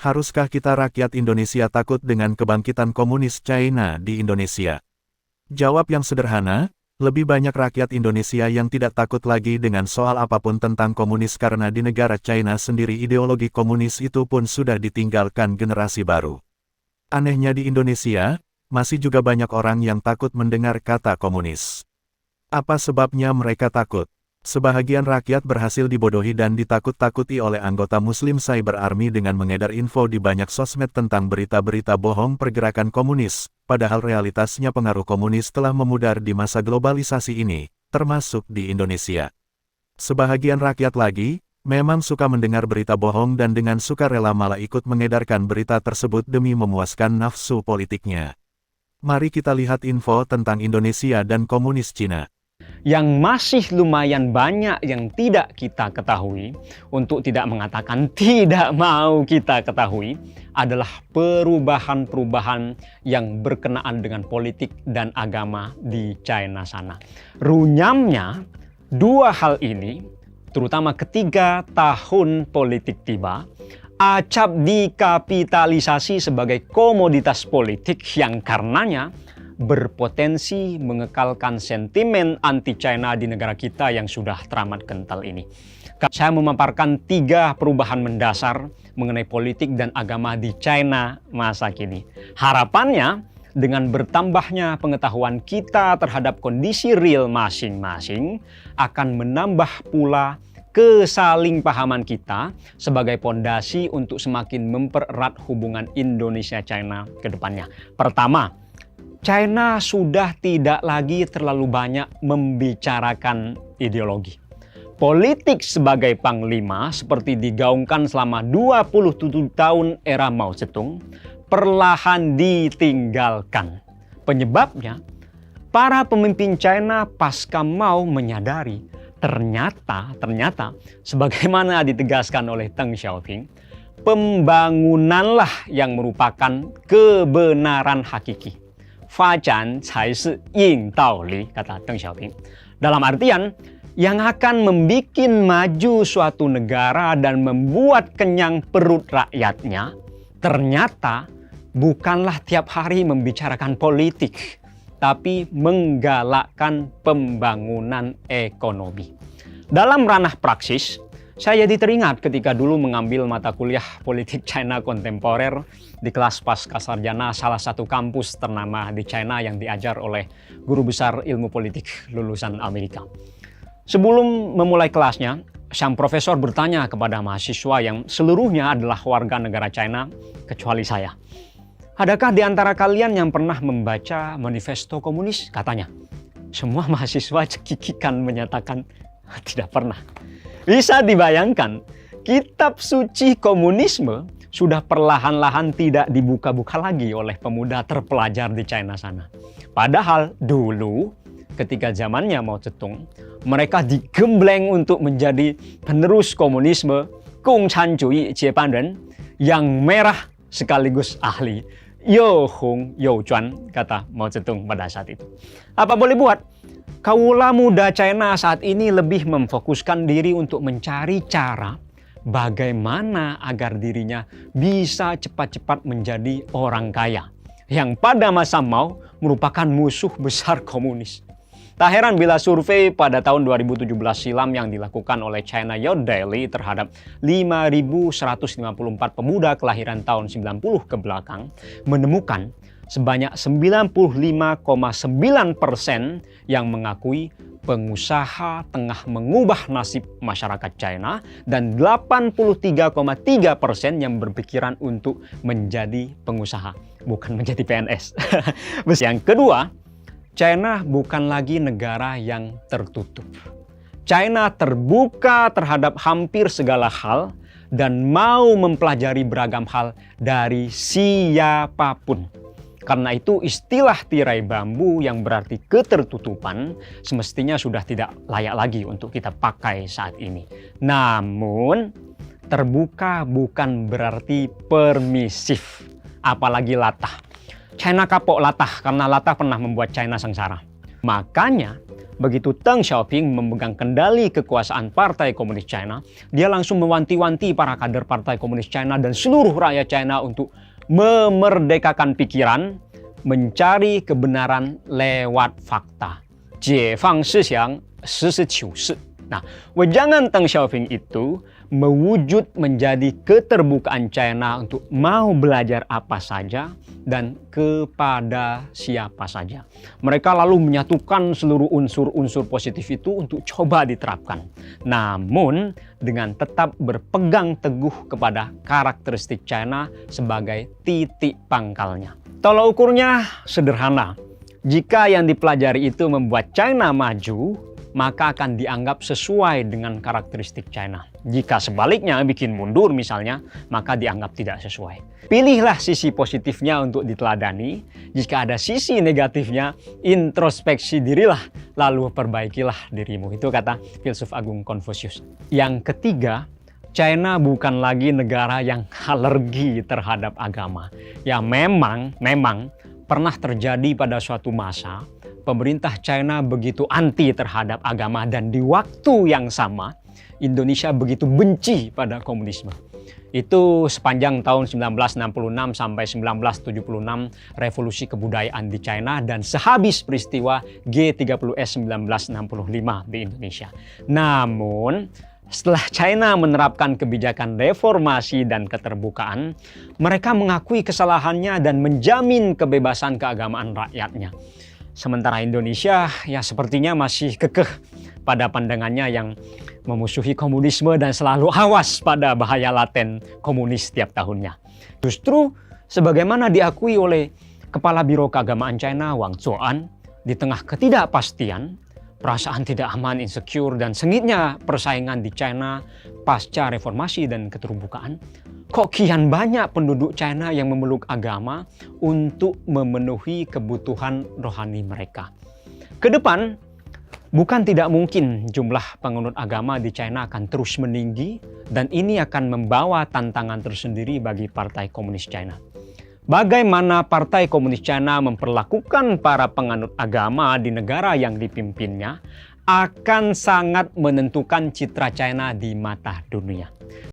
Haruskah kita rakyat Indonesia takut dengan kebangkitan komunis China di Indonesia? Jawab yang sederhana, lebih banyak rakyat Indonesia yang tidak takut lagi dengan soal apapun tentang komunis karena di negara China sendiri ideologi komunis itu pun sudah ditinggalkan generasi baru. Anehnya di Indonesia, masih juga banyak orang yang takut mendengar kata komunis. Apa sebabnya mereka takut? Sebahagian rakyat berhasil dibodohi dan ditakut-takuti oleh anggota Muslim Cyber Army dengan mengedar info di banyak sosmed tentang berita-berita bohong pergerakan komunis, padahal realitasnya pengaruh komunis telah memudar di masa globalisasi ini, termasuk di Indonesia. Sebahagian rakyat lagi, memang suka mendengar berita bohong dan dengan sukarela malah ikut mengedarkan berita tersebut demi memuaskan nafsu politiknya. Mari kita lihat info tentang Indonesia dan komunis Cina. Yang masih lumayan banyak yang tidak kita ketahui, untuk tidak mengatakan tidak mau kita ketahui, adalah perubahan-perubahan yang berkenaan dengan politik dan agama di China sana. Runyamnya, dua hal ini, terutama ketika tahun politik tiba, acap dikapitalisasi sebagai komoditas politik yang karenanya berpotensi mengekalkan sentimen anti-China di negara kita yang sudah teramat kental ini. Saya memaparkan 3 perubahan mendasar mengenai politik dan agama di China masa kini. Harapannya, dengan bertambahnya pengetahuan kita terhadap kondisi real masing-masing, akan menambah pula kesalingpahaman kita sebagai pondasi untuk semakin mempererat hubungan Indonesia-China ke depannya. Pertama, China sudah tidak lagi terlalu banyak membicarakan ideologi. Politik sebagai panglima seperti digaungkan selama 27 tahun era Mao Zedong perlahan ditinggalkan. Penyebabnya, para pemimpin China pasca Mao menyadari ternyata sebagaimana ditegaskan oleh Deng Xiaoping, pembangunanlah yang merupakan kebenaran hakiki. Fajan cai shi ying dao li, kata Deng Xiaoping. Dalam artian, yang akan membuat maju suatu negara dan membuat kenyang perut rakyatnya, ternyata bukanlah tiap hari membicarakan politik, tapi menggalakkan pembangunan ekonomi. Dalam ranah praksis, saya jadi teringat ketika dulu mengambil mata kuliah politik China kontemporer di kelas pascasarjana salah satu kampus ternama di China yang diajar oleh guru besar ilmu politik lulusan Amerika. Sebelum memulai kelasnya, sang profesor bertanya kepada mahasiswa yang seluruhnya adalah warga negara China, kecuali saya. Adakah di antara kalian yang pernah membaca manifesto komunis? Katanya. Semua mahasiswa cekikikan menyatakan tidak pernah. Bisa dibayangkan, kitab suci komunisme sudah perlahan-lahan tidak dibuka-buka lagi oleh pemuda terpelajar di China sana. Padahal dulu, ketika zamannya Mao Zedong, mereka digembleng untuk menjadi penerus komunisme, Gongchanjuyi Jiebanren, yang merah sekaligus ahli. Yo Hong Yo Juan, kata Mao Zedong pada saat itu. Apa boleh buat? Kaula muda China saat ini lebih memfokuskan diri untuk mencari cara bagaimana agar dirinya bisa cepat-cepat menjadi orang kaya, yang pada masa Mao merupakan musuh besar komunis. Tak heran bila survei pada tahun 2017 silam yang dilakukan oleh China Youth Daily terhadap 5.154 pemuda kelahiran tahun 90 ke belakang menemukan sebanyak 95,9% yang mengakui pengusaha tengah mengubah nasib masyarakat China dan 83,3% yang berpikiran untuk menjadi pengusaha, bukan menjadi PNS. Yang kedua, China bukan lagi negara yang tertutup. China terbuka terhadap hampir segala hal dan mau mempelajari beragam hal dari siapapun. Karena itu istilah tirai bambu yang berarti ketertutupan semestinya sudah tidak layak lagi untuk kita pakai saat ini. Namun terbuka bukan berarti permisif, apalagi latah. China kapok latah karena latah pernah membuat China sengsara. Makanya begitu Deng Xiaoping memegang kendali kekuasaan Partai Komunis China, dia langsung mewanti-wanti para kader Partai Komunis China dan seluruh rakyat China untuk memerdekakan pikiran, mencari kebenaran lewat fakta. 解放思想，实事求是. Nah, wejangan Deng Xiaoping itu mewujud menjadi keterbukaan China untuk mau belajar apa saja dan kepada siapa saja. Mereka lalu menyatukan seluruh unsur-unsur positif itu untuk coba diterapkan. Namun, dengan tetap berpegang teguh kepada karakteristik China sebagai titik pangkalnya. Tolak ukurnya sederhana. Jika yang dipelajari itu membuat China maju, maka akan dianggap sesuai dengan karakteristik China. Jika sebaliknya bikin mundur misalnya, maka dianggap tidak sesuai. Pilihlah sisi positifnya untuk diteladani. Jika ada sisi negatifnya, introspeksi dirilah, lalu perbaikilah dirimu. Itu kata filsuf agung Konfusius. Yang ketiga, China bukan lagi negara yang alergi terhadap agama. Ya memang pernah terjadi pada suatu masa, pemerintah China begitu anti terhadap agama dan di waktu yang sama Indonesia begitu benci pada komunisme. Itu sepanjang tahun 1966 sampai 1976 revolusi kebudayaan di China dan sehabis peristiwa G30S 1965 di Indonesia. Namun setelah China menerapkan kebijakan reformasi dan keterbukaan, mereka mengakui kesalahannya dan menjamin kebebasan keagamaan rakyatnya. Sementara Indonesia ya sepertinya masih kekeh pada pandangannya yang memusuhi komunisme dan selalu awas pada bahaya laten komunis setiap tahunnya. Justru sebagaimana diakui oleh Kepala Biro Keagamaan China Wang Zuo'an, di tengah ketidakpastian, perasaan tidak aman, insecure, dan sengitnya persaingan di China pasca reformasi dan keterbukaan, kok kian banyak penduduk China yang memeluk agama untuk memenuhi kebutuhan rohani mereka. Kedepan, bukan tidak mungkin jumlah penganut agama di China akan terus meninggi dan ini akan membawa tantangan tersendiri bagi Partai Komunis China. Bagaimana Partai Komunis China memperlakukan para penganut agama di negara yang dipimpinnya akan sangat menentukan citra China di mata dunia.